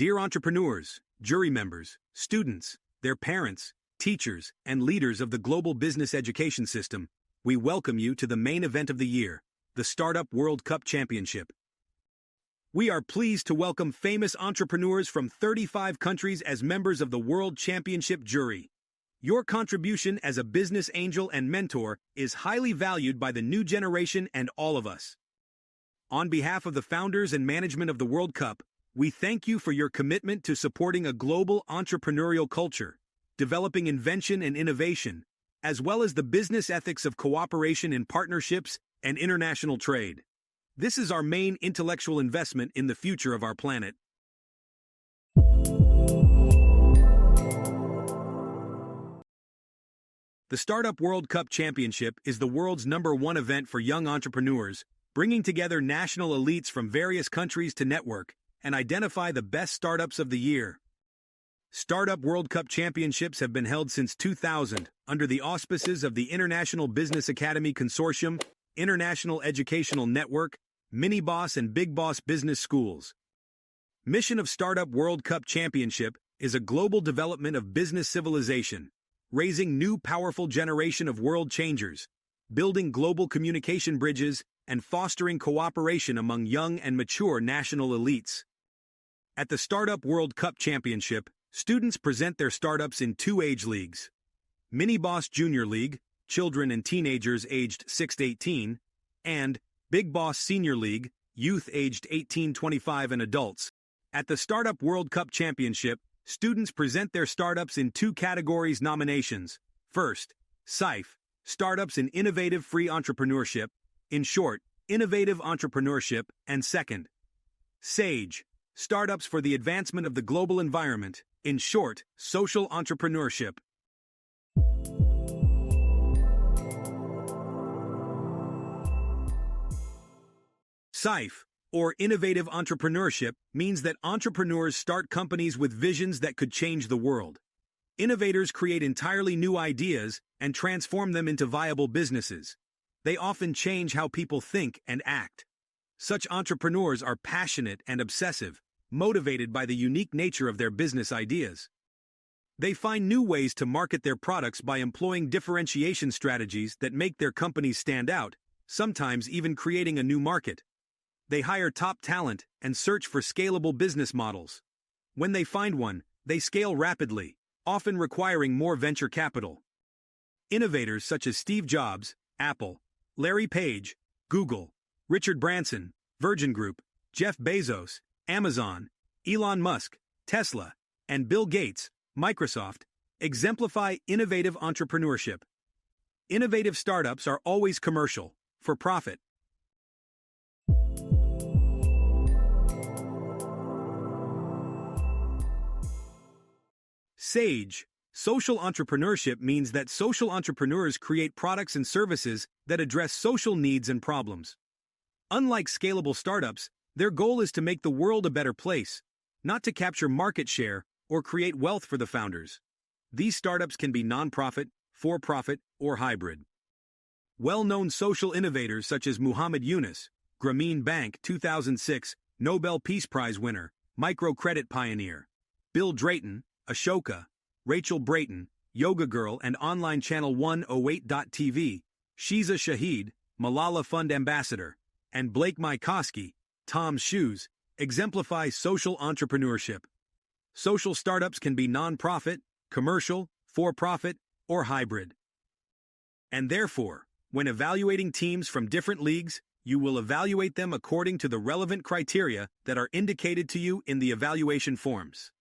Dear entrepreneurs, jury members, students, their parents, teachers, and leaders of the global business education system, we welcome you to the main event of the year, the Startup World Cup Championship. We are pleased to welcome famous entrepreneurs from 35 countries as members of the World Championship jury. Your contribution as a business angel and mentor is highly valued by the new generation and all of us. On behalf of the founders and management of the World Cup, we thank you for your commitment to supporting a global entrepreneurial culture, developing invention and innovation, as well as the business ethics of cooperation in partnerships and international trade. This is our main intellectual investment in the future of our planet. The Startup World Cup Championship is the world's #1 event for young entrepreneurs, bringing together national elites from various countries to network and identify the best startups of the year. Startup World Cup Championships have been held since 2000 under the auspices of the International Business Academy Consortium, International Educational Network, Miniboss and Big Boss Business Schools. Mission of Startup World Cup Championship is a global development of business civilization, raising new powerful generation of world changers, building global communication bridges, and fostering cooperation among young and mature national elites. At the Startup World Cup Championship, students present their startups in 2 age leagues: Miniboss Junior League, children and teenagers aged 6 to 18, and Big Boss Senior League, youth aged 18-25 and adults. At the Startup World Cup Championship, students present their startups in 2 categories nominations. First, SIFE, Startups in Innovative Free Entrepreneurship, in short, Innovative Entrepreneurship, and second, SAGE, Startups for the Advancement of the Global Environment, in short, Social Entrepreneurship. SIFE, or Innovative Entrepreneurship, means that entrepreneurs start companies with visions that could change the world. Innovators create entirely new ideas and transform them into viable businesses. They often change how people think and act. Such entrepreneurs are passionate and obsessive, motivated by the unique nature of their business ideas. They find new ways to market their products by employing differentiation strategies that make their companies stand out, sometimes even creating a new market. They hire top talent and search for scalable business models. When they find one, they scale rapidly, often requiring more venture capital. Innovators such as Steve Jobs, Apple, Larry Page, Google, Richard Branson, Virgin Group, Jeff Bezos, Amazon, Elon Musk, Tesla, and Bill Gates, Microsoft, exemplify innovative entrepreneurship. Innovative startups are always commercial, for profit. SAGE, social entrepreneurship, means that social entrepreneurs create products and services that address social needs and problems. Unlike scalable startups, their goal is to make the world a better place, not to capture market share or create wealth for the founders. These startups can be nonprofit, for-profit, or hybrid. Well-known social innovators such as Muhammad Yunus, Grameen Bank 2006 Nobel Peace Prize winner, microcredit pioneer, Bill Drayton, Ashoka, Rachel Brayton, Yoga Girl and online channel 108.tv, Shiza Shahid, Malala Fund Ambassador, and Blake Mycoskie, Tom's Shoes, exemplify social entrepreneurship. Social startups can be non-profit, commercial, for-profit, or hybrid. And therefore, when evaluating teams from different leagues, you will evaluate them according to the relevant criteria that are indicated to you in the evaluation forms.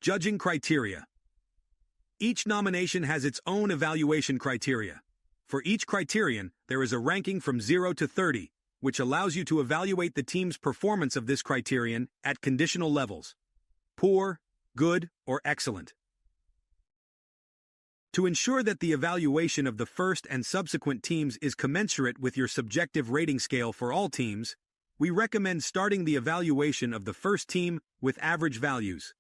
Judging criteria. Each nomination has its own evaluation criteria. For each criterion, there is a ranking from 0 to 30, which allows you to evaluate the team's performance of this criterion at conditional levels: poor, good, or excellent. To ensure that the evaluation of the first and subsequent teams is commensurate with your subjective rating scale for all teams, we recommend starting the evaluation of the first team with average values.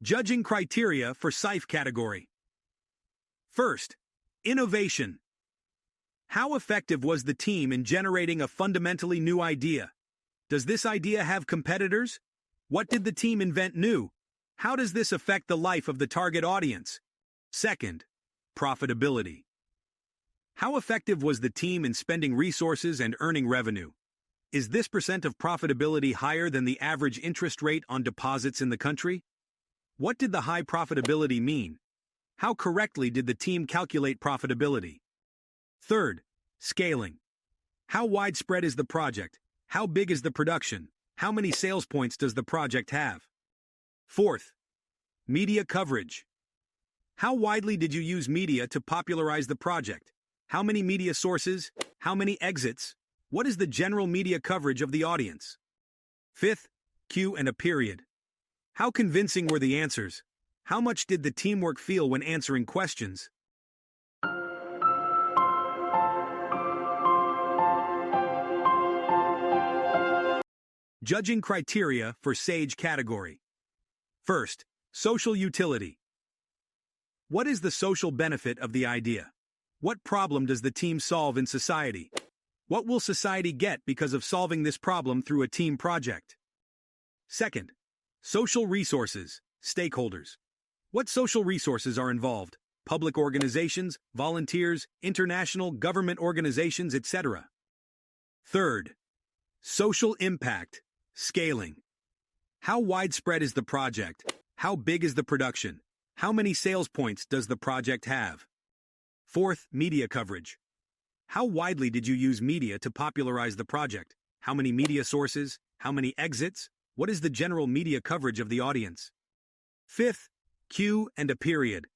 Judging criteria for SIFE category. First, innovation. How effective was the team in generating a fundamentally new idea? Does this idea have competitors? What did the team invent new? How does this affect the life of the target audience? Second, profitability. How effective was the team in spending resources and earning revenue? Is this percent of profitability higher than the average interest rate on deposits in the country? What did the high profitability mean? How correctly did the team calculate profitability? Third, scaling. How widespread is the project? How big is the production? How many sales points does the project have? Fourth, media coverage. How widely did you use media to popularize the project? How many media sources? How many exits? What is the general media coverage of the audience? Fifth, Q and a period. How convincing were the answers? How much did the teamwork feel when answering questions? Judging criteria for SAGE category. First, social utility. What is the social benefit of the idea? What problem does the team solve in society? What will society get because of solving this problem through a team project? Second, social resources, stakeholders. What social resources are involved? Public organizations, volunteers, international government organizations, etc. Third, social impact, scaling. How widespread is the project? How big is the production? How many sales points does the project have? Fourth, media coverage. How widely did you use media to popularize the project? How many media sources? How many exits? What is the general media coverage of the audience? Fifth, Q and a period.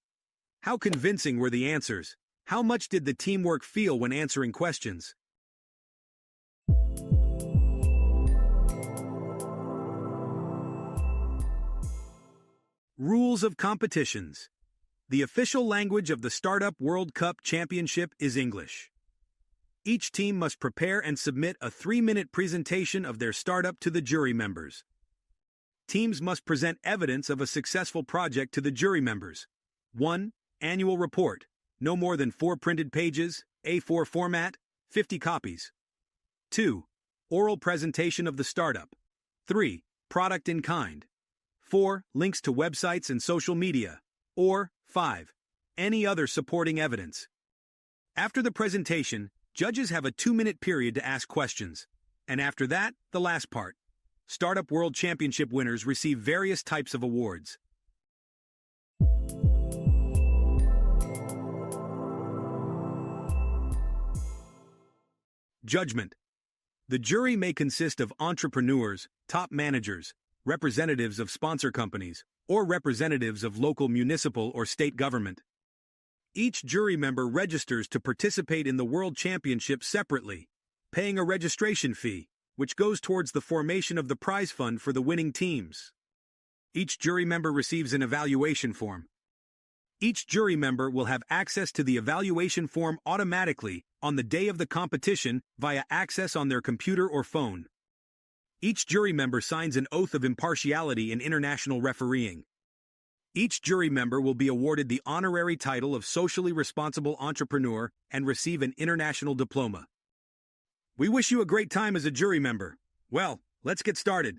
How convincing were the answers? How much did the teamwork feel when answering questions? Rules of competitions. The official language of the Startup World Cup Championship is English. Each team must prepare and submit a 3-minute presentation of their startup to the jury members. Teams must present evidence of a successful project to the jury members. 1. Annual report, no more than 4 printed pages, A4 format, 50 copies. 2. Oral presentation of the startup. 3. Product in kind. 4. Links to websites and social media. Or 5. Any other supporting evidence. After the presentation, judges have a 2-minute period to ask questions. And after that, the last part. Startup World Championship winners receive various types of awards. Judgment. The jury may consist of entrepreneurs, top managers, representatives of sponsor companies, or representatives of local municipal or state government. Each jury member registers to participate in the World Championship separately, paying a registration fee, which goes towards the formation of the prize fund for the winning teams. Each jury member receives an evaluation form. Each jury member will have access to the evaluation form automatically on the day of the competition via access on their computer or phone. Each jury member signs an oath of impartiality in international refereeing. Each jury member will be awarded the honorary title of Socially Responsible Entrepreneur and receive an international diploma. We wish you a great time as a jury member. Well, let's get started.